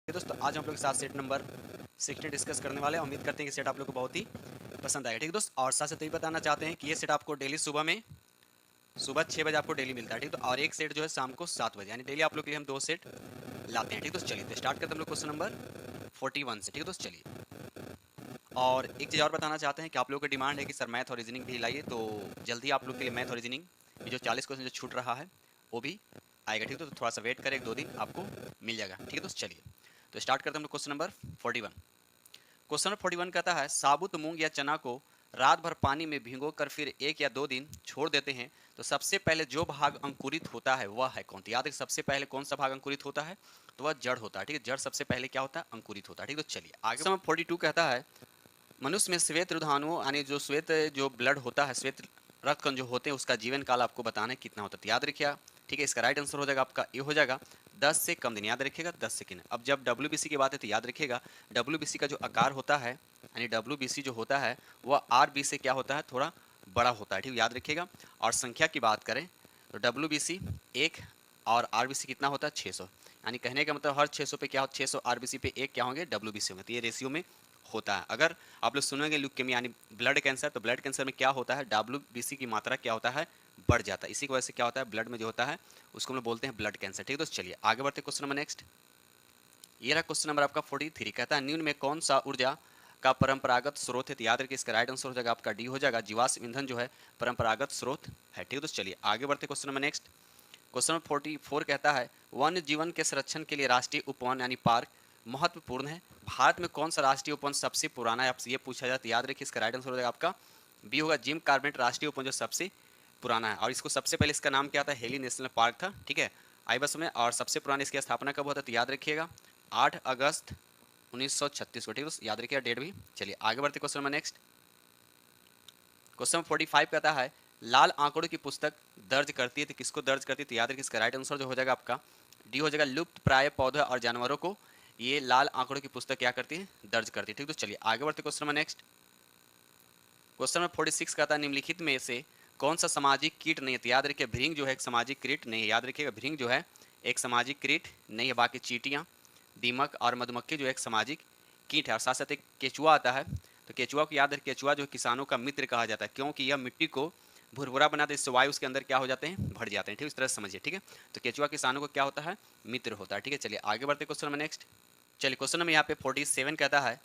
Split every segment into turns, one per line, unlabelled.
दोस्तों आज हम लोग के साथ सेट नंबर 16 डिस्कस करने वाले हैं। उम्मीद करते हैं कि सेट आप लोग को बहुत ही पसंद आएगा। ठीक है दोस्त, और साथ साथ ये बताना चाहते हैं कि ये सेट आपको डेली सुबह 6 बजे आपको डेली मिलता है। ठीक, तो और एक सेट जो है शाम को 7 बजे, यानी डेली आप लोग के लिए हम 2 सेट लाते हैं। ठीक, तो चलिए स्टार्ट करते हैं हम लोग क्वेश्चन नंबर 41 से। ठीक है दोस्त, चलिए। और एक चीज़ और बताना चाहते हैं कि आप लोगों की डिमांड है कि सर मैथ और रीजनिंग भी लाइए, तो जल्दी आप लोग के लिए मैथ और रीजनिंग ये जो 40 क्वेश्चन जो छूट रहा है वो भी आएगा। ठीक है, तो थोड़ा सा वेट करें, 1-2 दिन आपको मिल जाएगा। ठीक है दोस्त, चलिए तो स्टार्ट करते हैं हम लोग क्वेश्चन नंबर 41। क्वेश्चन नंबर 41 कहता है साबुत मूंग या चना को रात भर पानी में भिगोकर फिर 1 या 2 दिन छोड़ देते हैं, तो सबसे पहले जो भाग अंकुरित होता है वह है कौन। तो याद रखिए सबसे पहले कौन सा भाग अंकुरित होता है, तो वह जड़ होता है। ठीक है, जड़ सबसे पहले क्या होता है, अंकुरित होता है। ठीक है, तो चलिए आगे। क्वेश्चन 42 कहता है मनुष्य में श्वेत रुधानुओं यानी जो श्वेत जो ब्लड होता है, श्वेत रक्त कण जो होते हैं, उसका जीवन काल आपको बताना है कितना होता है। तो याद रखिए, ठीक है, इसका राइट आंसर हो जाएगा आपका ये हो जाएगा 10 से कम दिन। याद रखिएगा 10 सेकेंड। अब जब डब्ल्यूबीसी की बात है तो याद रखिएगा डब्ल्यूबीसी का जो आकार होता है, यानी डब्ल्यूबीसी जो होता है वह आरबी से क्या होता है, थोड़ा बड़ा होता है। ठीक, याद रखिएगा। और संख्या की बात करें तो डब्ल्यूबीसी 1 और आरबीसी कितना होता है 600, यानी कहने का मतलब हर 600 पे क्या हो, 600 आरबीसी पे एक क्या होंगे, डब्ल्यूबीसी होंगे। तो ये रेशियो में होता है। अगर आप लोग सुनेंगे ल्यूकेमिया यानी ब्लड कैंसर, तो ब्लड कैंसर में क्या होता है, डब्ल्यूबीसी की मात्रा क्या होता है, बढ़ जाता है। इसी की वजह से क्या होता है, ब्लड में जो होता है उसको हम लोग बोलते हैं ब्लड कैंसर। ठीक है दोस्त, चलिए आगे बढ़ते क्वेश्चन नंबर नेक्स्ट। ये रहा क्वेश्चन नंबर आपका 43। कहता है निम्न में कौन सा ऊर्जा का परंपरागत स्रोत है। तो याद रखिए इसका राइट आंसर हो जाएगा आपका डी हो जाएगा, जीवाश्म ईंधन जो है परंपरागत स्रोत है। ठीक है दोस्त, चलिए आगे बढ़ते question number next. Question number 44 कहता है वन्य जीवन के संरक्षण के लिए राष्ट्रीय उपवन यानी पार्क महत्वपूर्ण है। भारत में कौन सा राष्ट्रीय उपवन सबसे पुराना है, आपसे ये पूछा जाता है। याद रखिए इसका राइट आंसर हो जाएगा आपका बी होगा, जिम कार्बेट राष्ट्रीय उपवन जो सबसे पुराना है। और इसको सबसे पहले इसका नाम क्या था, हेली नेशनल पार्क था। ठीक है, आई बस में। और सबसे पुरानी इसकी स्थापना कब होता है, तो याद रखिएगा 8 अगस्त 1936 को। ठीक है, याद रखिएगा डेट भी। चलिए आगे बढ़ते क्वेश्चन नंबर नेक्स्ट। क्वेश्चन 45 कहता है लाल आंकड़ों की पुस्तक दर्ज करती है, तो किसको दर्ज करती है, तो याद रखिए इसका राइट आंसर जो हो जाएगा आपका डी हो जाएगा, लुप्त प्राय पौधे और जानवरों को ये लाल आंकड़ों की पुस्तक क्या करती है, दर्ज करती है। ठीक, तो चलिए आगे बढ़ते question number next. Question number 46 कहता है निम्नलिखित में से कौन सा सामाजिक कीट नहीं है। तो याद रखिए भृंग जो है एक सामाजिक कीट नहीं है। याद रखिएगा भृंग जो है एक सामाजिक कीट नहीं है। बाकी चींटियां, दीमक और मधुमक्खी जो है एक सामाजिक कीट है। और साथ साथ एक केचुआ आता है, तो केचुआ को याद रखिए, केचुआ जो किसानों का मित्र कहा जाता है, क्योंकि यह मिट्टी को भुरभुरा बना दे, इससे वायु उसके अंदर क्या हो जाते हैं, भर जाते हैं। ठीक, इस तरह से समझिए। ठीक है, तो केचुआ किसानों को क्या होता है, मित्र होता है। ठीक है, चलिए आगे बढ़ते क्वेश्चन नंबर नेक्स्ट। चलिए क्वेश्चन नंबर यहाँ पे 47 कहता है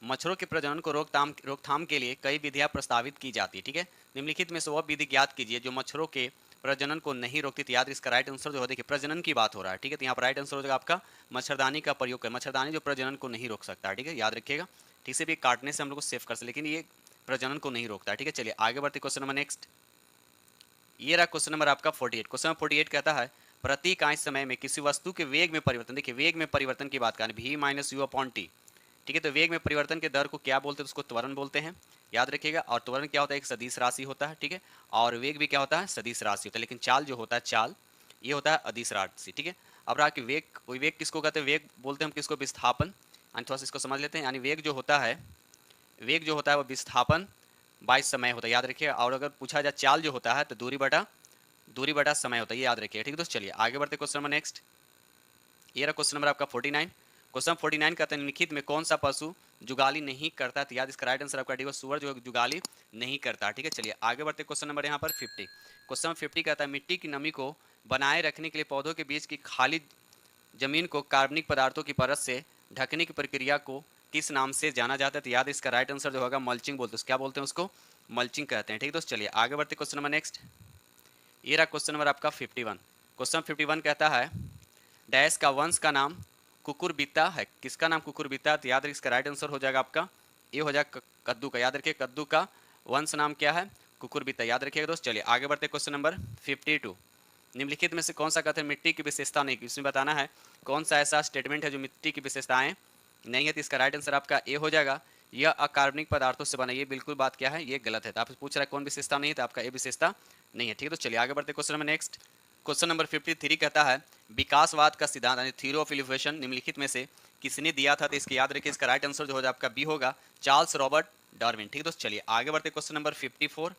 मच्छरों के प्रजनन को रोकथाम के लिए कई विधियां प्रस्तावित की जाती है। ठीक है, निम्नलिखित में से वह विधि ज्ञात कीजिए जो मच्छरों के प्रजनन को नहीं रोकती। तो याद इसका राइट आंसर जो है, देखिए प्रजनन की बात हो रहा है। ठीक है, तो यहाँ पर राइट आंसर हो जाएगा आपका मच्छरदानी का प्रयोग कर। मच्छरदानी जो प्रजनन को नहीं रोक सकता है। ठीक है, याद रखिएगा। ठीक से भी काटने से हम लोग को सेफ कर सकते, लेकिन ये प्रजनन को नहीं रोकता है। ठीक है, चलिए आगे बढ़ते क्वेश्चन नंबर नेक्स्ट। ये रहा क्वेश्चन नंबर आपका 48। क्वेश्चन नंबर 48 कहता है प्रति इकाई समय में किसी वस्तु के वेग में परिवर्तन। देखिए वेग में परिवर्तन की बात करें, v minus you upon T. ठीक है, तो वेग में परिवर्तन के दर को क्या बोलते हैं, उसको त्वरण बोलते हैं। याद रखिएगा। और त्वरण क्या होता है, एक सदिश राशि होता है। ठीक है, और वेग भी क्या होता है, सदिश राशि होता है। लेकिन चाल जो होता है, चाल ये होता है अदिश राशि। ठीक है, अब रहा कि वेग, वेग किसको कहते हैं, वेग बोलते हैं हम किसको, विस्थापन। यानी थोड़ा सा इसको समझ लेते हैं। यानी वेग जो होता है, वेग जो होता है वो विस्थापन बाय समय होता है। याद रखिए। और अगर पूछा जाए चाल जो होता है तो दूरी बटा समय होता है, ये याद रखिए। ठीक है दोस्त, चलिए आगे बढ़ते क्वेश्चन नंबर नेक्स्ट। ये रहा क्वेश्चन नंबर आपका 49। क्वेश्चन 49 कहते हैं निम्नलिखित में कौन सा पशु जुगाली नहीं करता। तो याद इसका राइट आंसर आपका डी, सुअर जो जुगाली नहीं करता। ठीक है, चलिए आगे बढ़ते क्वेश्चन नंबर यहाँ पर 50। क्वेश्चन 50 कहता है मिट्टी की नमी को बनाए रखने के लिए पौधों के बीच की खाली जमीन को कार्बनिक पदार्थों की परत से ढकने की प्रक्रिया को किस नाम से जाना जाता है। तो याद इसका राइट आंसर जो होगा मल्चिंग बोलते हैं। क्या बोलते हैं उसको, मल्चिंग कहते हैं। ठीक है दोस्त, चलिए आगे बढ़ते क्वेश्चन नंबर नेक्स्ट। ये रहा क्वेश्चन नंबर आपका 51। क्वेश्चन 51 कहता है डैश का वंश का नाम कुकुरबिता है। किसका नाम कुकुरबिता है, तो याद रखिए इसका राइट आंसर हो जाएगा आपका ये हो जाएगा कद्दू का। याद रखिए कद्दू का वंश नाम क्या है, कुकुरबिता। याद रखिएगा दोस्त, चलिए आगे बढ़ते क्वेश्चन नंबर 52। निम्नलिखित में से कौन सा कहते हैं मिट्टी की विशेषता नहीं, इसमें बताना है कौन सा ऐसा स्टेटमेंट है जो मिट्टी की विशेषताएं नहीं है। तो इसका राइट आंसर आपका ए हो जाएगा, यह अकार्बनिक पदार्थों से बना। ये बिल्कुल बात क्या है, ये गलत है। तो आप पूछ रहा है कौन विशेषता नहीं है, तो आपका ए विशेषता नहीं है। ठीक है, तो चलिए आगे बढ़ते question number next. Question number 53 कहता है विकासवाद का सिद्धांत यानी थ्योरी ऑफ इवोल्यूशन निम्नलिखित में से किसने दिया था। तो इसके याद रखिए इसका राइट आंसर जो हो जाए आपका बी होगा, चार्ल्स रॉबर्ट डार्विन। ठीक है दोस्त, चलिए आगे बढ़ते क्वेश्चन नंबर 54।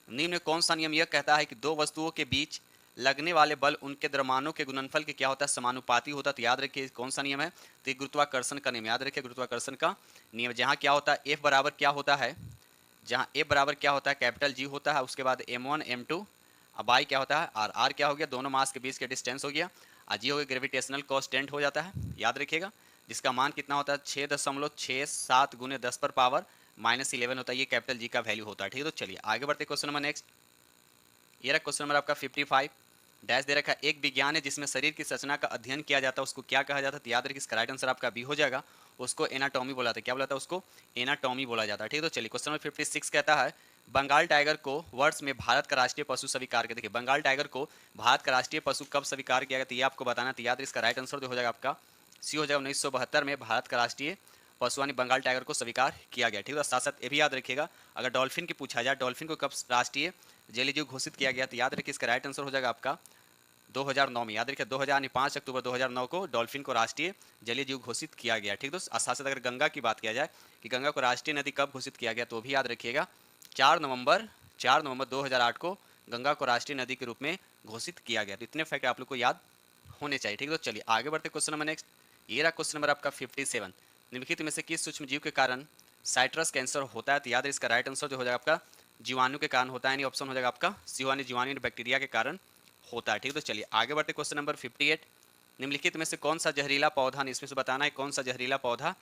निम्न में कौन सा नियम यह कहता है कि दो वस्तुओं के बीच लगने वाले बल उनके द्रव्यमानों के गुणनफल के क्या होता है, समानुपाती होता है। तो याद रखिए कौन सा नियम है, तो गुरुत्वाकर्षण का नियम। याद रखिए गुरुत्वाकर्षण का नियम, जहाँ क्या होता है F बराबर क्या होता है, जहाँ F बराबर क्या होता है, कैपिटल G होता है, उसके बाद M1 M2, अब I क्या होता है R क्या हो गया, दोनों मास के बीच के डिस्टेंस हो गया, G हो गया ग्रेविटेशनल कांस्टेंट हो जाता है। याद रखिएगा जिसका मान कितना होता है 6.67 गुने 10 पर पावर -11 होता है, ये कैपिटल G का वैल्यू होता है। ठीक है, तो चलिए आगे बढ़ते क्वेश्चन नंबर नेक्स्ट। ये रहा क्वेश्चन नंबर आपका 55 डैश दे रखा है, एक विज्ञान है जिसमें शरीर की संरचना का अध्ययन किया जाता है, उसको क्या कहा जाता है, तो याद रखिए इसका राइट आंसर आपका बी हो जाएगा, उसको एनाटॉमी बोला था। क्या बोला था, उसको एनाटॉमी बोला जाता है। ठीक है, तो चलिए क्वेश्चन नंबर 56 कहता है, बंगाल टाइगर को वर्ष में भारत का राष्ट्रीय पशु स्वीकार किया। देखिए बंगाल टाइगर को भारत का राष्ट्रीय पशु कब स्वीकार किया गया, तो ये आपको बताना। तो याद इसका राइट आंसर जो हो जाएगा आपका सी हो जाएगा, 1972 में भारत का राष्ट्रीय पशु यानी बंगाल टाइगर को स्वीकार किया गया। ठीक है, साथ साथ ये भी याद रखिएगा अगर डॉल्फिन की पूछा जाए, डॉल्फिन को कब राष्ट्रीय जलीय जीव घोषित किया गया, तो याद रखिए इसका राइट आंसर हो जाएगा आपका 2009 में। याद रखिए 5 अक्टूबर 2009 को डॉल्फिन को राष्ट्रीय जलीय जीव घोषित किया गया। ठीक है, साथ साथ अगर गंगा की बात किया जाए कि गंगा को राष्ट्रीय नदी कब घोषित किया गया, तो भी याद रखिएगा 4 नवंबर 2008 को गंगा को राष्ट्रीय नदी के रूप में घोषित किया गया। तो इतने फैक्ट आप लोग को याद होने चाहिए। ठीक है, तो चलिए आगे बढ़ते क्वेश्चन नंबर नेक्स्ट। ये रहा क्वेश्चन नंबर आपका 57, निम्नलिखित में से किस सूक्ष्म जीव के कारण साइट्रस कैंसर होता है, तो याद है इसका राइट आंसर जो हो जाएगा आपका जीवाणु के कारण होता है, यानी ऑप्शन हो जाएगा आपका सी यानी जीवाणु बैक्टीरिया के कारण होता है। ठीक है, तो चलिए आगे बढ़ते क्वेश्चन नंबर 58, निम्नलिखित में से कौन सा जहरीला पौधा नहीं, इसमें से बताना है कौन सा जहरीला पौधा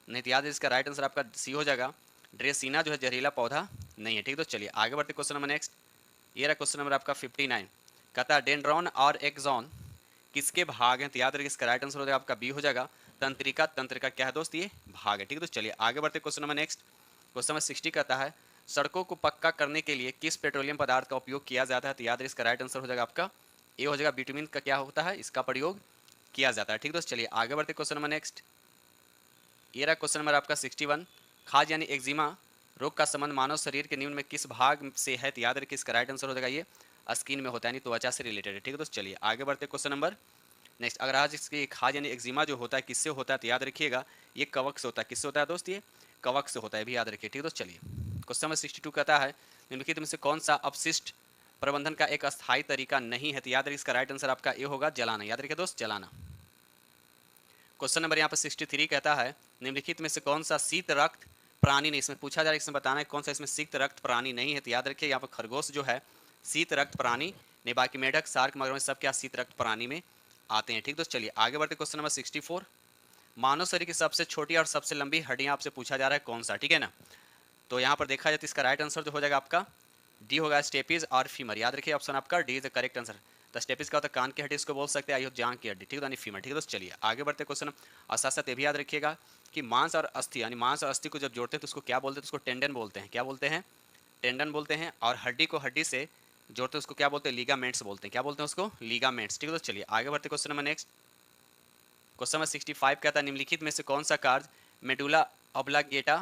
नहीं, तो याद है इसका राइट आंसर आपका सी हो जाएगा, ड्रेसिना जो है जहरीला पौधा नहीं है। ठीक है, तो चलिए आगे बढ़ते क्वेश्चन नंबर नेक्स्ट। ये रहा क्वेश्चन नंबर आपका 59, कहता है डेंड्रॉन और एक्सॉन किसके भाग हैं, तो याद रखिए इसका राइट आंसर हो जाएगा आपका बी हो जाएगा, तंत्रिका। तंत्रिका क्या है दोस्त, ये भाग है। ठीक है, तो चलिए आगे बढ़ते question number next. Question number 60 कहता है, सड़कों को पक्का करने के लिए किस पेट्रोलियम पदार्थ का उपयोग किया जाता है, तो याद है इसका राइट आंसर हो जाएगा आपका ए हो जाएगा, बिटुमिन का क्या होता है, इसका प्रयोग किया जाता है। ठीक है दोस्त, चलिए आगे बढ़ते क्वेश्चन नंबर नेक्स्ट। ये रहा क्वेश्चन नंबर आपका 61, खाज यानी एक्जिमा रोग का संबंध मानव शरीर के निम्न में किस भाग से है, तो याद रखिए इसका राइट आंसर हो जाएगा ये स्किन में होता है, यानी त्वचा से रिलेटेड है। ठीक है दोस्त, चलिए आगे बढ़ते क्वेश्चन नंबर नेक्स्ट। अगर आज इसकी खाज यानी एक्जिमा जो होता है किससे होता है, तो याद रखिएगा ये कवक से होता है। किससे होता है दोस्त, ये कवक से होता है, भी याद रखिए। ठीक है दोस्त, चलिए क्वेश्चन नंबर 62 कहता है, निम्नलिखित में से कौन सा अपशिष्ट प्रबंधन का एक अस्थायी तरीका नहीं है, तो याद रखिए इसका राइट आंसर आपका ए होगा, जलाना। याद रखिए दोस्त, जलाना। क्वेश्चन नंबर यहाँ पर 63 कहता है, निम्नलिखित में से कौन सा शीत रक्त प्राणी नहीं, इसमें पूछा जा रहा है, इसमें बताना है कौन सा इसमें शीत रक्त प्राणी नहीं है, तो याद रखिए यहाँ पर खरगोश जो है शीत रक्त प्राणी नहीं, बाकी मेढक शार्क मगरमच्छ सब क्या शीत रक्त प्राणी में आते हैं। ठीक, तो चलिए आगे बढ़ते क्वेश्चन नंबर 64, मानव शरीर की सबसे छोटी और सबसे लंबी हड्डियां आपसे पूछा जा रहा है कौन सा, ठीक है ना। तो यहाँ पर देखा जाए तो इसका राइट आंसर जो हो जाएगा आपका डी होगा, स्टेपीज और फीमर। याद रखिए ऑप्शन आपका D is the correct answer. तो स्टेपीज का होता है कान की हड्डी, इसको बोल सकते हैं, आई जान की हड्डी। ठीक है, यानी फीमर। ठीक है, तो चलिए आगे बढ़ते क्वेश्चन। और साथ साथ ये भी याद रखिएगा कि मांस और अस्थि यानी मांस और अस्थि को जब जोड़ते हैं तो उसको क्या बोलते हैं, तो उसको टेंडन बोलते हैं। क्या बोलते हैं, टेंडन बोलते हैं। और हड्डी को हड्डी से जोड़ते हैं उसको क्या बोलते हैं, लीगामेंट्स बोलते हैं। क्या बोलते हैं उसको, लीगामेंट्स। ठीक है, तो चलिए आगे बढ़ते question number next. Question number 65 कहता है, निम्नलिखित में से कौन सा कार्य मेडुला ऑब्लांगेटा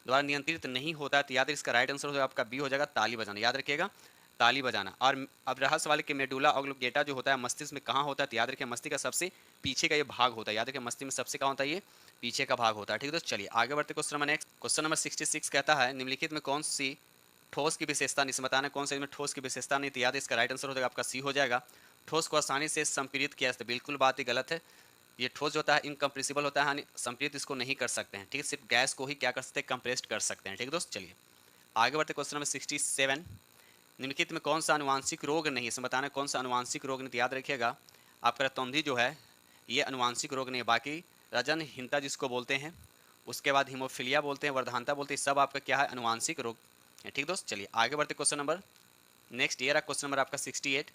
द्वारा नियंत्रित नहीं होता है, तो याद है इसका राइट आंसर हो जाएगा आपका बी हो जाएगा, ताली बजाना। याद रखिएगा ताली बजाना। और अब रहस्य वाले के मेडुला ऑब्लांगेटा जो होता है मस्तिष्क में कहाँ होता है, तो याद रखिए मस्तिष्क का सबसे पीछे का ये भाग होता है। याद रखिए मस्तिष्क में सबसे कहाँ होता है, ये पीछे का भाग होता है। ठीक है, तो चलिए आगे बढ़ते question number next. Question number 66 कहता है, निम्नलिखित में कौन सी ठोस की विशेषता नहीं, बताना कौन सा इसमें ठोस की विशेषता नहीं, तो याद है इसका राइट आंसर हो जाएगा आपका सी हो जाएगा, ठोस को आसानी से संपीड़ित किया जाता है। बिल्कुल बात ही गलत है, ये ठोस जो होता है इनकम्प्रेसिबल होता है, यानी संपीड़ित इसको नहीं कर सकते हैं। ठीक है, सिर्फ गैस को ही क्या कर सकते हैं, कंप्रेस्ड कर सकते हैं। ठीक है दोस्त, चलिए आगे बढ़ते क्वेश्चन नंबर 67, निम्नलिखित में कौन सा अनुवांशिक रोग नहीं, इसमें बताना कौन सा अनुवांशिक रोग नहीं, तो याद रखिएगा आपका रतौंधी जो है ये अनुवांशिक रोग नहीं है। बाकी रजनहीनता जिसको बोलते हैं, उसके बाद हीमोफीलिया बोलते हैं, वर्धानता बोलते हैं, सब आपका क्या है, अनुवांशिक रोग है। ठीक दोस्त, चलिए आगे बढ़ते क्वेश्चन नंबर नेक्स्ट। ये रहा क्वेश्चन नंबर आपका 68,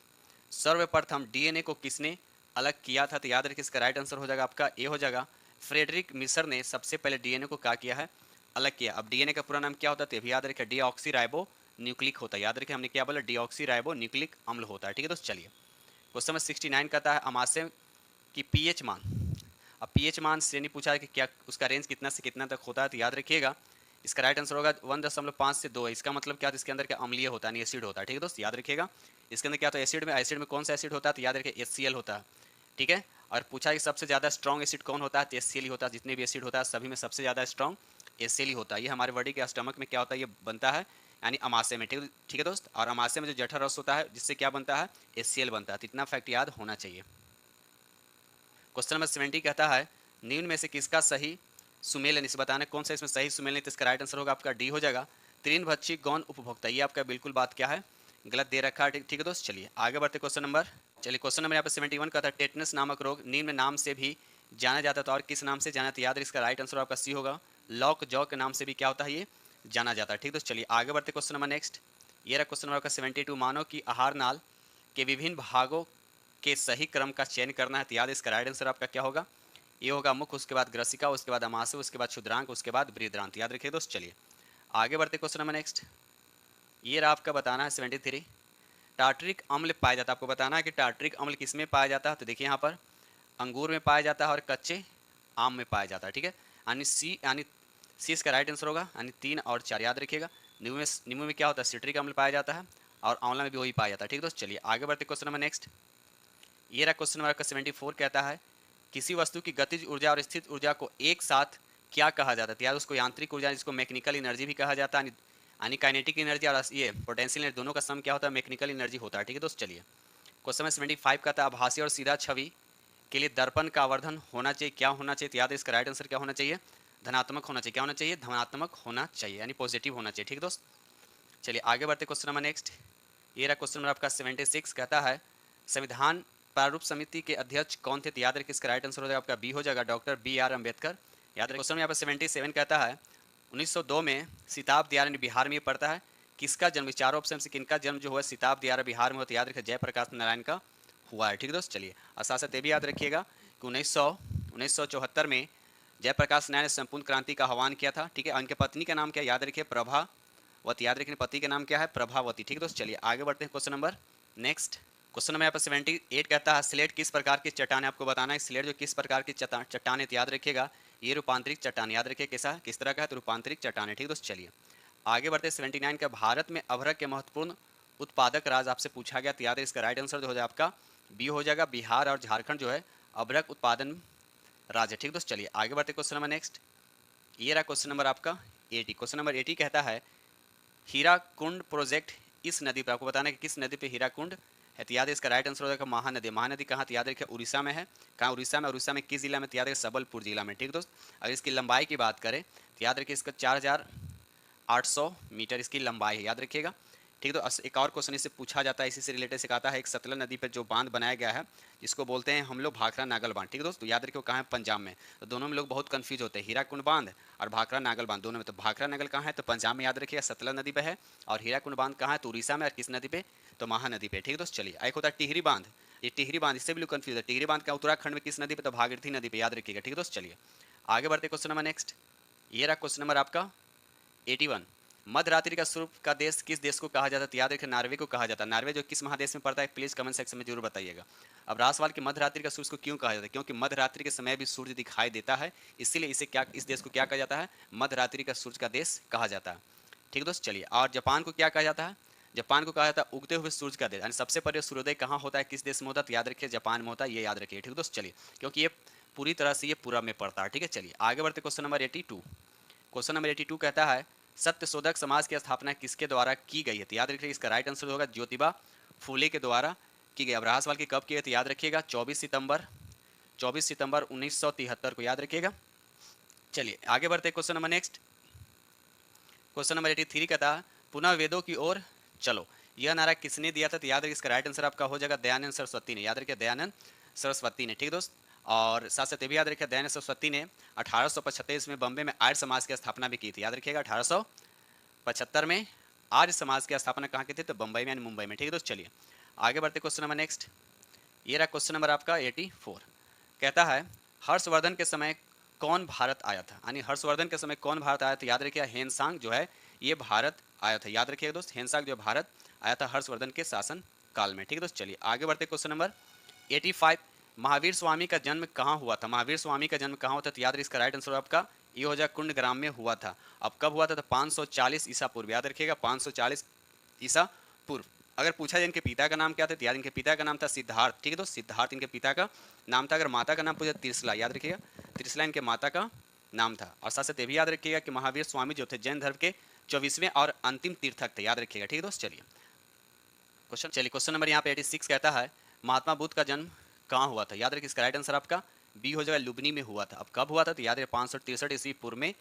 सर्वप्रथम डीएनए को किसने अलग किया था, तो याद रखिए इसका राइट आंसर हो जाएगा आपका ए हो जाएगा, फ्रेडरिक मिसर ने सबसे पहले डीएनए को क्या किया है, अलग किया। अब डीएनए का पूरा नाम क्या होता है, तो भी याद रखिए डीऑक्सी राइबो न्यूक्लिक होता है। याद रखिए हमने क्या बोला, डीऑक्सी राइबो न्यूक्लिक अम्ल होता है। ठीक है दोस्त, चलिए क्वेश्चन नंबर 69 कहता है, अमाशय की पीएच मान। अब पीएच मान श्रेणी पूछा है कि क्या उसका रेंज कितना से कितना तक होता है, तो याद रखिएगा इसका राइट आंसर होगा 1.5 से 2 है। इसका मतलब क्या, इसके अंदर क्या अम्लीय होता है, नहीं एसिड होता है। ठीक है दोस्त, याद रखिएगा इसके अंदर क्या तो एसिड में कौन सा एसिड होता है, तो याद रखिए HCl होता है। ठीक है, और पूछा कि सबसे ज़्यादा स्ट्रॉन्ग एसिड कौन होता है, तो HCl ही होता है। जितने भी एसिड होता है सभी में सबसे ज़्यादा स्ट्रॉन्ग HCl ही होता है। ये हमारे बॉडी के स्टमक में क्या होता है, ये बनता है यानी अमाशय में। ठीक है दोस्त, और अमाशय में जो जठर रस होता है जिससे क्या बनता है, HCl बनता है। तो इतना फैक्ट याद होना चाहिए। क्वेश्चन नंबर 70 कहता है निम्न में से किसका सही सुमेलन, इसे बताना कौन सा इसमें सही सुमेलन। तो इसका राइट आंसर होगा आपका डी हो जाएगा, तृणभक्षी गौण उपभोक्ता। ये आपका बिल्कुल बात क्या है, गलत दे रखा है। ठीक है दोस्त, चलिए आगे बढ़ते क्वेश्चन नंबर। चलिए क्वेश्चन नंबर यहाँ पे 71 का था टेटनस नामक रोग निम्न नाम से भी जाना जाता था, और किस नाम से जाना था, याद है इसका राइट आंसर आपका सी होगा, लॉक जॉ के नाम से भी क्या होता है, ये जाना जाता है। ठीक है दोस्त, चलिए आगे बढ़ते क्वेश्चन नंबर नेक्स्ट। ये रहा क्वेश्चन नंबर आपका 72, मानव की आहार नाल के विभिन्न भागों के सही क्रम का चयन करना है। तो याद है इसका राइट आंसर आपका क्या होगा, ये होगा मुख, उसके बाद ग्रसिका, उसके बाद अमाशय, उसके बाद क्षुद्रांक, उसके बाद बृहदांत। याद रखिए दोस्त, चलिए आगे बढ़ते क्वेश्चन नंबर नेक्स्ट। ये रहा आपका बताना है 73, टार्टरिक अम्ल पाया जाता है। आपको बताना है कि टार्टरिक अम्ल किस में पाया जाता है। तो देखिए यहाँ पर अंगूर में पाया जाता है और कच्चे आम में पाया जाता है। ठीक है, यानी सी इसका राइट आंसर होगा, यानी 3 और 4 याद रखिएगा। नींबू में क्या होता है, सिट्रिक अम्ल पाया जाता है, और आंवला में भी वही पाया जाता है। ठीक है दोस्त, चलिए आगे बढ़ते क्वेश्चन नंबर नेक्स्ट। ये रहा क्वेश्चन नंबर 74, कहता है किसी वस्तु की गतिज ऊर्जा और स्थित ऊर्जा को एक साथ क्या कहा जाता है। तो यार उसको यांत्रिक ऊर्जा, जिसको मैकेनिकल एनर्जी भी कहा जाता है, यानी काइनेटिक एनर्जी और ये पोटेंशियल एनर्जी, दोनों का सम क्या होता है, मैकेनिकल एनर्जी होता है। ठीक है दोस्त, चलिए क्वेश्चन नंबर 75 का था आभासी और सीधा छवि के लिए दर्पण का आवर्धन होना चाहिए, क्या होना चाहिए। तो याद है इसका राइट आंसर क्या होना चाहिए, धनात्मक होना चाहिए। क्या होना चाहिए, धनात्मक होना चाहिए, यानी पॉजिटिव होना चाहिए। ठीक है दोस्त, चलिए आगे बढ़ते क्वेश्चन नंबर नेक्स्ट। ये रहा क्वेश्चन नंबर आपका 76, कहता है संविधान प्रारूप समिति के अध्यक्ष कौन थे। तो याद रखिए इसका राइट आंसर हो जाएगा आपका बी हो जाएगा, डॉक्टर BR अम्बेडकर। याद रखिए क्वेश्चन यहाँ पर 77 कहता है 1902 में सिताब दियारा बिहार में ये पड़ता है, किसका जन्म, चार ऑप्शन से किनका जन्म जो हुआ सिताब दियारा बिहार में होता है। याद रखिए जयप्रकाश नारायण का हुआ है। ठीक है दोस्त, चलिए और साथ साथ ये भी याद रखिएगा कि 1974 में जयप्रकाश नारायण ने संपूर्ण क्रांति का आह्वान किया था। ठीक है, उनके पत्नी का नाम क्या, याद रखिए प्रभावती। याद रखिए पति का नाम क्या है, प्रभावती। ठीक है दोस्त, चलिए आगे बढ़ते हैं question number next. Question number यहाँ पर 78 कहता है स्लेट किस प्रकार की चट्टान है। आपको बताना है स्लेट जो किस प्रकार की चट्टान है। याद रखिएगा ये रूपांतरित चट्टान। याद रखिए कैसा, किस तरह का है, तो रूपांतरित चट्टान है। ठीक है दोस्त, चलिए आगे बढ़ते 79 का भारत में अभ्रक के महत्वपूर्ण उत्पादक राज्य आपसे पूछा गया। तो याद है इसका राइट आंसर जो हो जाएगा आपका बी हो जाएगा, बिहार और झारखंड जो है अभ्रक उत्पादन राज्य। ठीक दोस्त, चलिए आगे बढ़ते क्वेश्चन नंबर नेक्स्ट। ये रहा क्वेश्चन नंबर आपका 80। क्वेश्चन नंबर 80 कहता है हीराकुंड प्रोजेक्ट इस नदी पर, आपको बताना है कि किस नदी पे हीराकुंड है। तो याद है इसका राइट आंसर हो जाएगा महानदी। महानदी कहाँ, तो याद रखिए उड़ीसा में है। कहाँ, उड़ीसा में। उड़ीसा में किस जिला में, तो याद रखिए सबलपुर जिला में। ठीक दोस्त, अगर इसकी लंबाई की बात करें तो याद रखिए इसका 4800 मीटर इसकी लंबाई है। याद रखिएगा। ठीक है, तो एक और क्वेश्चन इससे पूछा जाता है, इसी से रिलेटेड से कहता है एक सतलज नदी पर जो बांध बनाया गया है जिसको बोलते हैं हम लोग भाखड़ा नागल बांध। ठीक है दोस्तों, याद रखिए वो कहाँ है, पंजाब में। तो दोनों में लोग बहुत कंफ्यूज होते हैं, हीराकुंड बांध और भाखड़ा नागल बांध दोनों में। तो भाखड़ा नागल कहाँ है, तो पंजाब में। याद रखिएगा सतलज नदी पे है। और हीराकुंड बांध कहाँ है, तो उड़ीसा में। और किस नदी पे, तो महानदी पे। ठीक है दोस्त, चलिए एक होता है टिहरी बांध। ये टिहरी बांध, इससे भी लोग कंफ्यूज है। टिहरी बांध का उत्तराखंड में किस नदी पे, तो भागीरथी नदी पे। याद रखिएगा। ठीक है दोस्त, चलिए आगे बढ़ते क्वेश्चन नंबर नेक्स्ट। ये रहा क्वेश्चन नंबर आपका 81, मध्यरात्रि का स्वरूप का देश किस देश को कहा जाता है। याद रखिए नार्वे को कहा जाता है। नार्वे जो किस महादेश में पड़ता है, प्लीज कमेंट सेक्शन में जरूर बताइएगा। अब रहा सवाल कि मध्यरात्रि का सूर्य को क्यों कहा जाता है, क्योंकि मध्यरात्रि के समय भी सूर्य दिखाई देता है, इसीलिए इस देश को क्या कहा जाता है, मध्यरात्रि का सूर्य का देश कहा जाता है। ठीक दोस्त, चलिए और जापान को क्या कहा जाता है, जापान को कहा जाता है उगते हुए सूर्य का देश। यानी सबसे पहले सूर्योदय कहाँ होता है, किस देश में होता है, तो याद रखिए जापान में होता है। ये याद रखिए। ठीक दोस्त, चलिए क्योंकि ये पूरी तरह से ये पूरब में पड़ता है। ठीक है, चलिए आगे बढ़ते क्वेश्चन नंबर 82। क्वेश्चन नंबर 82 कहता है सत्यशोधक समाज की स्थापना किसके द्वारा की गई है। तो याद रखिए इसका राइट आंसर होगा ज्योतिबा फूले के द्वारा की गई। अब रहा सवाल की कब की है, तो याद रखिएगा 24 सितंबर 1973 को। याद रखिएगा। चलिए आगे बढ़ते question number next. Question number 83 कहता है पुनः वेदों की ओर चलो, यह नारा किसने दिया था। तो याद रखिए इसका राइट आंसर आपका हो जाएगा दयानंद सरस्वती ने। याद रखिए दयानंद सरस्वती ने। ठीक दोस्त, और साथ साथ ये भी याद रखिए दयानंद सरस्वती ने 1875 में बम्बे में आर्य समाज की स्थापना भी की थी। याद रखिएगा 1875 में आर्य समाज की स्थापना कहाँ की थी, तो बम्बई में यानी मुंबई में। ठीक है दोस्त, चलिए आगे बढ़ते क्वेश्चन नंबर नेक्स्ट। ये रहा क्वेश्चन नंबर आपका 84। कहता है हर्षवर्धन के समय कौन भारत आया था, यानी हर्षवर्धन के समय कौन भारत आया था। याद रखिए हेनसांग जो है ये भारत आया था। याद रखिएगा दोस्त, हेनसांग जो भारत आया था हर्षवर्धन के शासन काल में। ठीक है दोस्त, चलिए आगे बढ़ते क्वेश्चन नंबर 85। महावीर स्वामी का जन्म कहाँ हुआ था। महावीर स्वामी का जन्म कहाँ हुआ था, तो याद रखिए इसका राइट आंसर आपका ये हो जाए कुंडग्राम में हुआ था। अब कब हुआ था, तो 540 ईसा पूर्व। याद रखिएगा 540 ईसा पूर्व। अगर पूछा जाए इनके पिता का नाम क्या था, तो याद इनके पिता का नाम था सिद्धार्थ। ठीक है दोस्त, सिद्धार्थ इनके पिता का नाम था। अगर माता का नाम पूछा त्रिशला। याद रखिएगा त्रिशला इनके माता का नाम था। और साथ साथ ये भी याद रखिएगा कि महावीर स्वामी जो थे जैन धर्म के 24वें और अंतिम तीर्थक थे, याद रखिएगा, ठीक है दोस्त। चलिए क्वेश्चन नंबर यहाँ पे 86 कहता है महात्मा बुद्ध का जन्म कहाँ हुआ था, याद रखिए इसका राइट आंसर आपका बी हो जाएगा, लुबनी में हुआ था। अब कब हुआ था तो याद रखिए 563 ईस्वी पूर्व में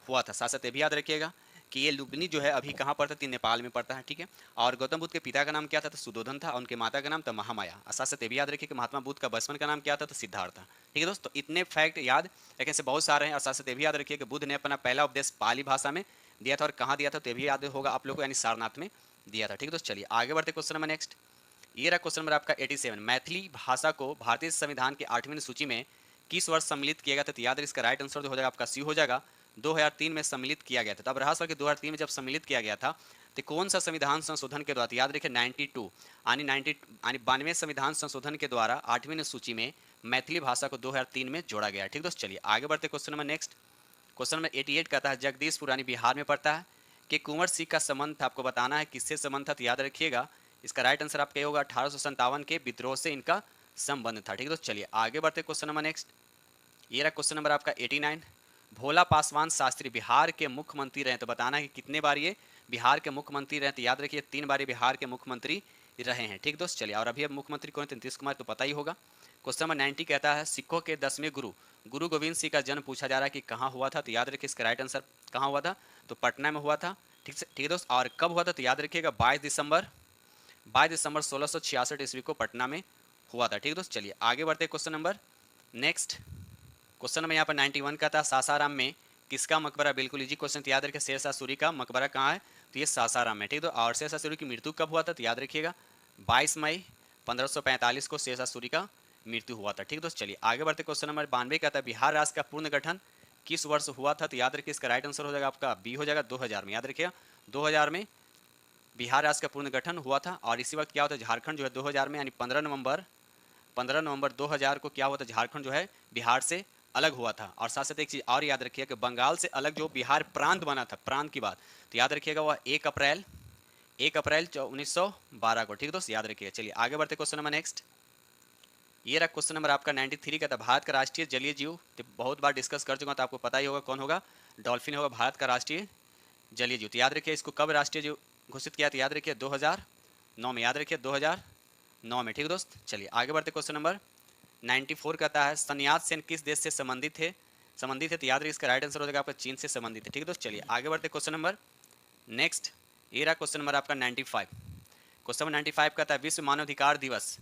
हुआ था। साथ साथ ये भी याद रखिएगा कि ये लुबनी जो है अभी कहाँ पड़ता है, नेपाल में पड़ता है, ठीक है। और गौतम बुद्ध के पिता का नाम क्या था तो सुदोधन था, और उनके माता का नाम था महामाया। साथ साथ ये भी याद रखिए कि महात्मा बुद्ध का बचपन का नाम क्या था तो सिद्धार्थ था, ठीक है दोस्त। तो इतने फैक्ट याद रखने से बहुत सारे हैं। और साथ साथ ये भी याद रखिए कि बुद्ध ने अपना पहला उपदेश पाली भाषा में दिया था, और कहाँ दिया था तो ये भी याद होगा आप लोग को, यानी सारनाथ में दिया था, ठीक है दोस्त। चलिए आगे बढ़ते क्वेश्चन नंबर नेक्स्ट। ये रहा क्वेश्चन नंबर आपका 87, मैथिली भाषा को भारतीय संविधान की 8वीं सूची में किस वर्ष सम्मिलित किया गया था, तो याद रखिए इसका राइट आंसर जो हो जाएगा आपका सी हो जाएगा, 2003 में सम्मिलित किया गया था। तो अब रहा सवाल कि 2003 में जब सम्मिलित किया गया था तो कौन सा संविधान संशोधन के द्वारा, याद रखिए 92 यानी 92वें संविधान संशोधन के द्वारा 8वीं सूची में मैथिली भाषा को 2003 में जोड़ा गया, ठीक दोस्त। चलिए आगे बढ़ते question number next. Question number 88 कहता है जगदीशपुर यानी बिहार में पड़ता है कि कुंवर सिंह का संबंध था, आपको बताना है किससे संबंध था, तो याद रखिएगा इसका राइट आंसर आपका होगा 1857 के विद्रोह से इनका संबंध था, ठीक है दोस्त। चलिए आगे बढ़ते क्वेश्चन नंबर नेक्स्ट। ये रहा क्वेश्चन नंबर आपका 89, भोला पासवान शास्त्री बिहार के मुख्यमंत्री रहे, तो बताना है कि कितने बार ये बिहार के मुख्यमंत्री रहे, तो याद रखिए 3 बार बिहार के मुख्यमंत्री रहे हैं, ठीक दोस्त। चलिए और अभी अब मुख्यमंत्री कौन, नीतीश कुमार, तो पता ही होगा। क्वेश्चन नंबर 90 कहता है सिखों के 10वें गुरु गुरु गोविंद सिंह का जन्म पूछा जा रहा है कि कहाँ हुआ था, तो याद रखिए इसका राइट आंसर कहाँ हुआ था तो पटना में हुआ था, ठीक है दोस्त। और कब हुआ था तो याद रखिएगा 22 दिसंबर 1666 ईस्वी को पटना में हुआ था, ठीक है दोस्त। चलिए आगे बढ़ते question number next. Question number यहाँ पर 91 का था सासाराम में किसका मकबरा, बिल्कुल इजी क्वेश्चन, याद रखिए शेरशाह सूरी का मकबरा कहाँ है तो ये सासाराम में, ठीक है। तो और शेरशाह सूरी की मृत्यु कब हुआ था तो याद रखिएगा 22 मई 1545 को शेरशाह सूरी का मृत्यु हुआ था, ठीक है दोस्त। चलिए आगे बढ़ते क्वेश्चन नंबर 92 का था बिहार राज्य का पूर्ण गठन किस वर्ष हुआ था, तो याद रखिए इसका राइट आंसर हो जाएगा आपका बी हो जाएगा 2000 में, याद रखिएगा 2000 में बिहार राज्य का पूर्ण गठन हुआ था। और इसी वक्त क्या होता है झारखंड जो है 2000 में यानी 15 नवंबर 2000 को क्या हुआ था झारखंड जो है बिहार से अलग हुआ था। और साथ साथ एक चीज़ और याद रखिएगा कि बंगाल से अलग जो बिहार प्रांत बना था, प्रांत की बात, तो याद रखिएगा वह 1 अप्रैल 1912 को, ठीक है दोस्त, याद रखिएगा। चलिए आगे बढ़ते क्वेश्चन नंबर नेक्स्ट। ये रहा क्वेश्चन नंबर आपका 93 का था भारत का राष्ट्रीय जलीय जीव, तो बहुत बार डिस्कस कर चुका, तो आपको पता ही होगा कौन होगा, डॉल्फिन होगा भारत का राष्ट्रीय जलीय जीव। तो याद रखिए इसको कब राष्ट्रीय जीव घोषित किया, तो याद रखिए 2009 में, याद रखिए 2009 में, ठीक है दोस्त। चलिए आगे बढ़ते क्वेश्चन नंबर 94 कहता है सन्यास सेन किस देश से संबंधित है तो याद रखिए इसका राइट आंसर हो जाएगा आपका चीन से संबंधित है, ठीक है दोस्त। चलिए आगे बढ़ते क्वेश्चन नंबर नेक्स्ट। ये रहा क्वेश्चन नंबर आपका 95। क्वेश्चन नंबर 95 कहता है विश्व मानवाधिकार दिवस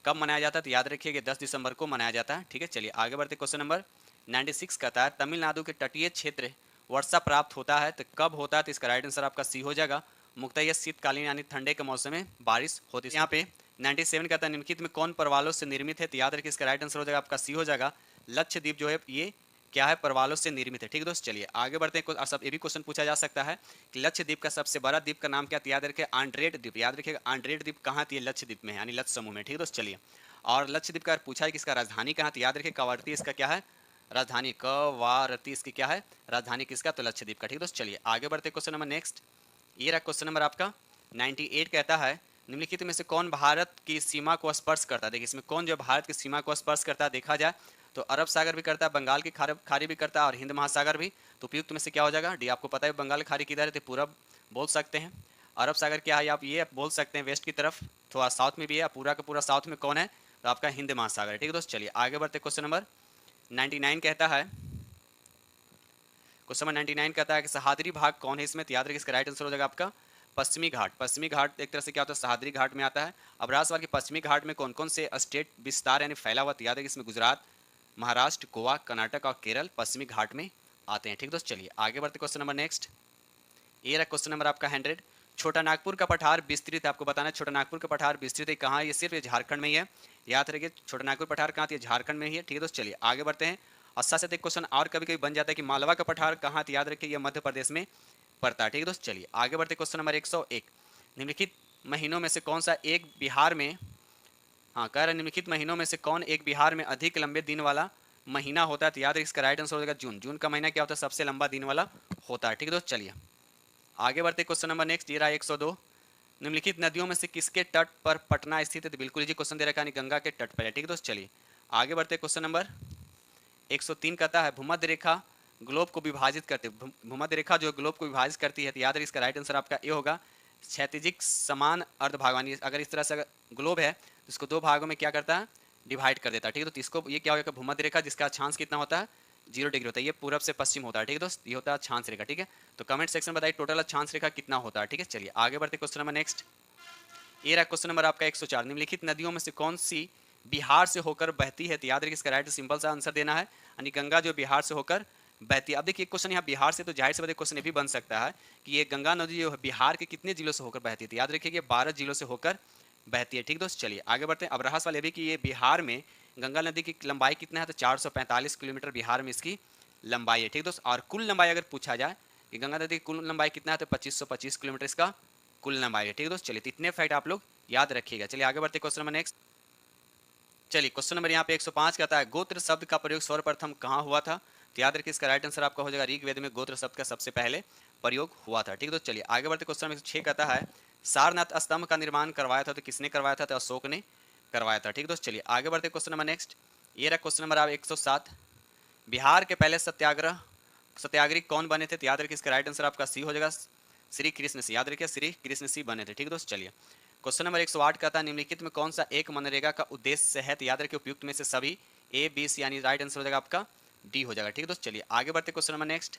कब मनाया जाता है, तो याद रखिए कि 10 दिसंबर को मनाया जाता है, ठीक है। चलिए आगे बढ़ते क्वेश्चन नंबर 96 कहता है तमिलनाडु के तटीय क्षेत्र वर्षा प्राप्त होता है तो कब होता है, तो इसका राइट आंसर आपका सी हो जाएगा मुक्तः यह शीतकालीन यानी ठंडे के मौसम में बारिश होती है। यहाँ पे 97 कहता है निम्नलिखित में कौन परवालों से निर्मित है, तो याद रखिए इसका राइट आंसर हो जाएगा आपका सी हो जाएगा लक्षद्वीप जो है ये क्या है परवालों से निर्मित है, ठीक है दोस्त। चलिए आगे बढ़ते हैं। सब ये भी क्वेश्चन पूछा जा सकता है कि लक्षद्वीप का सबसे बड़ा द्वीप का नाम क्या, याद रखिए आंड्रेट द्वीप, याद रखिएगा आंड्रेट द्वीप कहाँ थी, लक्षद्वीप में यानी लक्ष्य समूह में, ठीक है दोस्त। चलिए और लक्षद्वीप का पूछा है कि इसका राजधानी कहाँ, तो याद रखिए कवारती इसका क्या है राजधानी, कवारती इसकी क्या है राजधानी किसका, तो लक्षद्वीप का, ठीक है दोस्त। चलिए आगे बढ़ते क्वेश्चन नंबर नेक्स्ट। ये रहा क्वेश्चन नंबर आपका 98 कहता है निम्नलिखित में से कौन भारत की सीमा को स्पर्श करता है, देखिए इसमें कौन जो भारत की सीमा को स्पर्श करता है देखा जाए तो अरब सागर भी करता है, बंगाल की खाड़ी भी करता है और हिंद महासागर भी, तो उपयुक्त में से क्या हो जाएगा डी। आपको पता है बंगाल की खाड़ी किधर है, तो पूरब बोल सकते हैं, अरब सागर क्या है आप ये बोल सकते हैं वेस्ट की तरफ, थोड़ा साउथ में भी है, पूरा का पूरा साउथ में कौन है तो आपका हिंद महासागर, ठीक है दोस्त। चलिए आगे बढ़ते क्वेश्चन नंबर 99 कहता है क्वेश्चन नंबर 99 कहता है कि सहाद्री भाग कौन है इसमें, तो याद रखिए इसका राइट आंसर हो जाएगा आपका पश्चिमी घाट। पश्चिमी घाट एक तरह से क्या होता है सहाद्री घाट में आता है। अब रहा सवाल कि पश्चिमी घाट में कौन कौन से स्टेट विस्तार यानी फैला हुआ, तो याद रखिए इसमें गुजरात, महाराष्ट्र, गोवा, कर्नाटक और केरल पश्चिमी घाट में आते हैं, ठीक दोस्त। चलिए आगे बढ़ते क्वेश्चन नंबर नेक्स्ट। ये रहा क्वेश्चन नंबर आपका 100। छोटा नागपुर का पठार विस्तृत है, आपको बताना है छोटा नागपुर का पठार विस्तृत है कहाँ, ये सिर्फ झारखंड में ही है, याद रखिए छोटा नागपुर पठार कहाँ है झारखंड में ही है, ठीक है दोस्त। चलिए आगे बढ़ते हैं। और साथ साथ एक क्वेश्चन और कभी कभी बन जाता है कि मालवा का पठार कहाँ, तो याद रखिए यह मध्य प्रदेश में पड़ता है, ठीक है दोस्त। चलिए आगे बढ़ते क्वेश्चन नंबर 101। निम्नलिखित महीनों में से कौन सा एक बिहार में, हाँ कह रहे निम्नलिखित महीनों में से कौन एक बिहार में अधिक लंबे दिन वाला महीना होता है, तो याद रखिए इसका राइट आंसर हो जाएगा जून। जून का महीना क्या होता है सबसे लंबा दिन वाला होता है, ठीक है दोस्त। चलिए आगे बढ़ते क्वेश्चन नंबर नेक्स्ट। ये रहा 102। निम्नलिखित नदियों में से किसके तट पर पटना स्थित है, तो बिल्कुल इजी क्वेश्चन दे रखा है गंगा के तट पर है, ठीक है दोस्त। चलिए आगे बढ़ते क्वेश्चन नंबर 103 कहता है भूमध्य रेखा ग्लोब को विभाजित करते, भूमध्य रेखा जो ग्लोब को विभाजित करती है, तो याद रखिए इसका राइट आंसर आपका ए होगा क्षैतिजिक समान अर्धभागवानी। अगर इस तरह से ग्लोब है तो इसको दो भागों में क्या करता है, डिवाइड कर देता है, ठीक है। तो इसको ये क्या होगा, भूमध्य रेखा जिसका अक्षांश कितना होता है 0 डिग्री होता है, ये पूरब से पश्चिम होता है, ठीक है दोस्त, ये होता है अक्षांश रेखा, ठीक है। तो कमेंट सेक्शन में बताइए टोटल अक्षांश रेखा कितना होता है, ठीक है। चलिए आगे बढ़ते क्वेश्चन नंबर नेक्स्ट। ये रहा क्वेश्चन नंबर आपका 104, निम्नलिखित नदियों में से कौन सी बिहार से होकर बहती है, तो याद रखिए इसका राइट सिंपल सा आंसर देना है, यानी गंगा जो बिहार से होकर बहती है। अब देखिए क्वेश्चन यहाँ बिहार से, तो जाहिर से बताइए क्वेश्चन ये भी बन सकता है कि ये गंगा नदी जो है बिहार के कितने जिलों से होकर बहती है, तो याद रखिए 12 जिलों से होकर बहती है, ठीक दोस्त। चलिए आगे बढ़ते हैं। अब रहा सवाल ये भी कि ये बिहार में गंगा नदी की लंबाई कितना है, तो 445 किलोमीटर बिहार में इसकी लंबाई है, ठीक दोस्त। और कुल लंबाई अगर पूछा जाए कि गंगा नदी की कुल लंबाई कितना है, तो 2525 किलोमीटर इसका कुल लंबाई है, ठीक है दोस्त। चलिए इतने फैक्ट आप लोग याद रखिएगा। चलिए आगे बढ़ते क्वेश्चन नंबर नेक्स्ट। चलिए क्वेश्चन नंबर यहाँ पे 105 कहता है गोत्र शब्द का प्रयोग सर्वप्रथम कहाँ हुआ था, तो याद रखिए इसका राइट आंसर आपका हो जाएगा ऋग्वेद में गोत्र शब्द का सबसे पहले प्रयोग हुआ था, ठीक है। तो चलिए आगे बढ़ते क्वेश्चन नंबर 106 कहता है सारनाथ स्तंभ का निर्माण करवाया था, तो किसने करवाया था, तो अशोक ने करवाया था, ठीक है। तो चलिए आगे बढ़ते क्वेश्चन नंबर नेक्स्ट। ये रहा क्वेश्चन नंबर आप 107, बिहार के पहले सत्याग्रही कौन बने थे, तो याद रखिए इसका राइट आंसर आपका सी हो जाएगा श्री कृष्ण सिंह, याद रखिए श्री कृष्ण सिंह बने थे, ठीक है दोस्त। चलिए क्वेश्चन नंबर 108 कहता है निम्नलिखित में कौन सा एक मनरेगा का उद्देश्य है, तो याद रखिए उपयुक्त में से सभी ए बी सी, यानी राइट आंसर हो जाएगा आपका डी हो जाएगा, ठीक है दोस्त। चलिए आगे बढ़ते क्वेश्चन नंबर नेक्स्ट।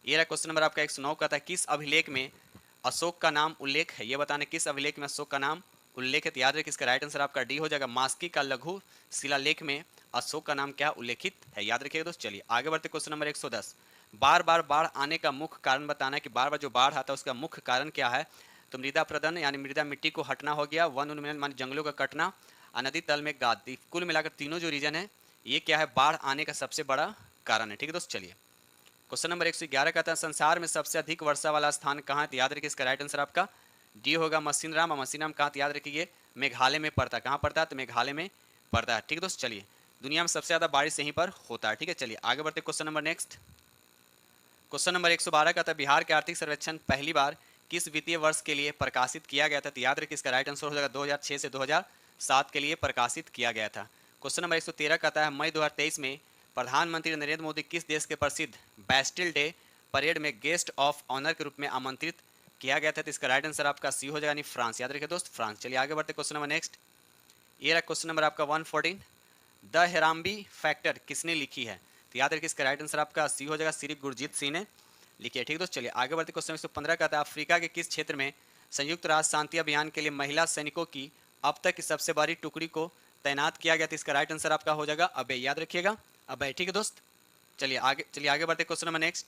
ये रहा क्वेश्चन नंबर आपका 109 कहता है किस अभिलेख में अशोक का नाम उल्लेख है, ये बताने किस अभिलेख में अशोक का नाम उल्लेख है, तो याद रखिए इसका राइट आंसर आपका डी हो जाएगा मास्की का लघु शिलालेख में अशोक का नाम क्या उल्लेखित है, याद रखिएगा दोस्त। चलिए आगे बढ़ते क्वेश्चन नंबर 110, बार बार बाढ़ आने का मुख्य कारण बताना है कि बार बार जो बाढ़ आता है उसका मुख्य कारण क्या है, तो मृदा प्रदन यानी मृदा मिट्टी को हटना हो गया, वन उन्मूलन मानी जंगलों का कटना, और नदी तल में गाद, कुल मिलाकर तीनों जो रीजन है ये क्या है बाढ़ आने का सबसे बड़ा कारण है, ठीक है दोस्त। चलिए क्वेश्चन नंबर 111 कहता है संसार में सबसे अधिक वर्षा वाला स्थान कहाँ है, तो याद रखिए इसका राइट आंसर आपका डी होगा मसीनराम, और मसीनराम कहाँ, तो याद रखिए ये मेघालय में पड़ता है, कहाँ पड़ता है, तो मेघालय में पड़ता है, ठीक है दोस्त। चलिए दुनिया में सबसे ज़्यादा बारिश यहीं पर होता है, ठीक है। चलिए आगे बढ़ते question number next. Question number 112 का था बिहार के आर्थिक सर्वेक्षण पहली बार किस वित्तीय वर्ष के लिए प्रकाशित किया गया था, तो याद रखिए इसका राइट आंसर हो जाएगा 2006 से 2007 के लिए प्रकाशित किया गया था। क्वेश्चन नंबर 113 कहता है मई 2023 में प्रधानमंत्री नरेंद्र मोदी किस देश के प्रसिद्ध बैस्टिल डे परेड में गेस्ट ऑफ ऑनर के रूप में आमंत्रित किया गया था, तो इसका राइट आंसर आपका सी हो जाएगा, यानी फ्रांस, याद रखिए दोस्त फ्रांस। चलिए आगे बढ़ते क्वेश्चन नंबर नेक्स्ट। ये रहा क्वेश्चन नंबर आपका 114, द हेराम्बी फैक्टर किसने लिखी है, तो याद रखिए इसका राइट आंसर आपका सी हो जाएगा श्री गुरजीत सिंह ने लिखी है, ठीक है दोस्त। चलिए आगे बढ़ते क्वेश्चन 115 कहता है अफ्रीका के किस क्षेत्र में संयुक्त राष्ट्र शांति अभियान के लिए महिला सैनिकों की अब तक की सबसे बड़ी टुकड़ी को तैनात किया गया था, इसका राइट आंसर आपका हो जाएगा अबे, याद रखिएगा अबे, ठीक है दोस्त। चलिए आगे बढ़ते क्वेश्चन नंबर नेक्स्ट।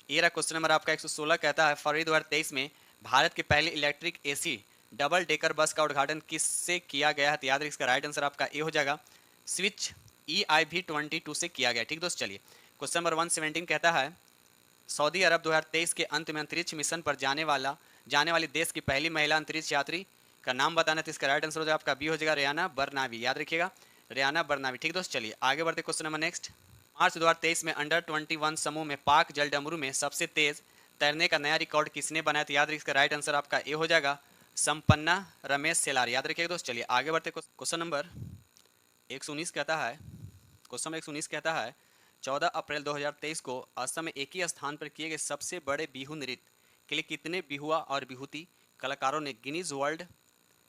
ये रहा क्वेश्चन नंबर आपका 116 कहता है फरवरी 2023 में भारत के पहले electric AC double decker bus का उद्घाटन किससे किया गया है, तो याद रखिए इसका राइट आंसर आपका ए हो जाएगा स्विच EIV22 से किया गया, ठीक दोस्त। चलिए क्वेश्चन नंबर 117 कहता है सऊदी अरब 2023 के अंत में अंतरिक्ष मिशन पर जाने वाली देश की पहली महिला अंतरिक्ष यात्री का नाम बताना, तो इसका राइट आंसर हो जाएगा आपका बी हो जाएगा रेयाना बरनावी, याद रखिएगा रेयाना बरनावी, ठीक दोस्त। चलिए आगे बढ़ते क्वेश्चन नंबर नेक्स्ट। मार्च 2023 में अंडर 21 समूह में पाक जलडमरू में सबसे तेज तैरने का नया रिकॉर्ड किसने बनाया, तो याद रखिए इसका राइट आंसर आपका ए हो जाएगा संपन्ना रमेश सेलार, याद रखिएगा दोस्त। चलिए आगे बढ़ते क्वेश्चन नंबर 119 कहता है 14 अप्रैल 2023 को असम में एक ही स्थान पर किए गए सबसे बड़े बिहू नृत्य के लिए कितने बिहुआ और बिहुती कलाकारों ने गिनीज वर्ल्ड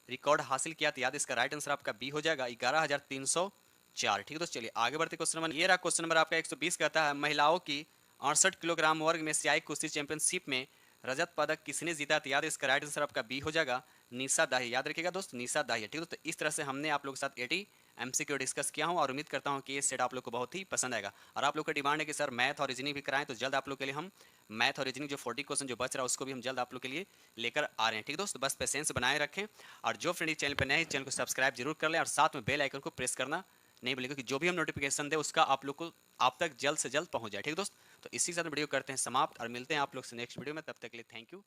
रिकॉर्ड हासिल किया, तो याद इसका राइट आंसर आपका बी हो जाएगा 11,304, ठीक है दोस्त। चलिए आगे बढ़ते क्वेश्चन नंबर। ये रहा क्वेश्चन नंबर आपका 120 कहता है महिलाओं की 68 किलोग्राम वर्ग में एशियाई कुश्ती चैंपियनशिप में रजत पदक किसने जीता, तो याद इसका राइट आंसर आपका बी हो जाएगा निशा दाही, याद रखिएगा दोस्त निशा दाही, ठीक है। तो इस तरह से हमने आप लोगों के साथ 80 MCQ डिस्कस किया हूं और उम्मीद करता हूं कि ये सेट आप लोग को बहुत ही पसंद आएगा। और आप लोग का डिमांड है कि सर मैथ और रीजनिंग भी कराएं, तो जल्द आप लोग के लिए हम मैथ और रीजनिंग जो 40 क्वेश्चन जो बच रहा है उसको भी हम जल्द आप लोग के लिए लेकर आ रहे हैं, ठीक दोस्त। बस पेशेंस बनाए रखें और जो फ्रेंड इस चैनल पर नए हैं चैनल को सब्सक्राइब जरूर कर लें और साथ में बेल आइकन को प्रेस करना नहीं भूलिएगा कि जो भी हम नोटिफिकेशन दे उसका आप लोग को आप तक जल्द से जल्द पहुंच जाए, ठीक दोस्त। तो इसी के साथ वीडियो करते हैं समाप्त और मिलते हैं आप लोग से नेक्स्ट वीडियो में, तब तक के लिए थैंक यू।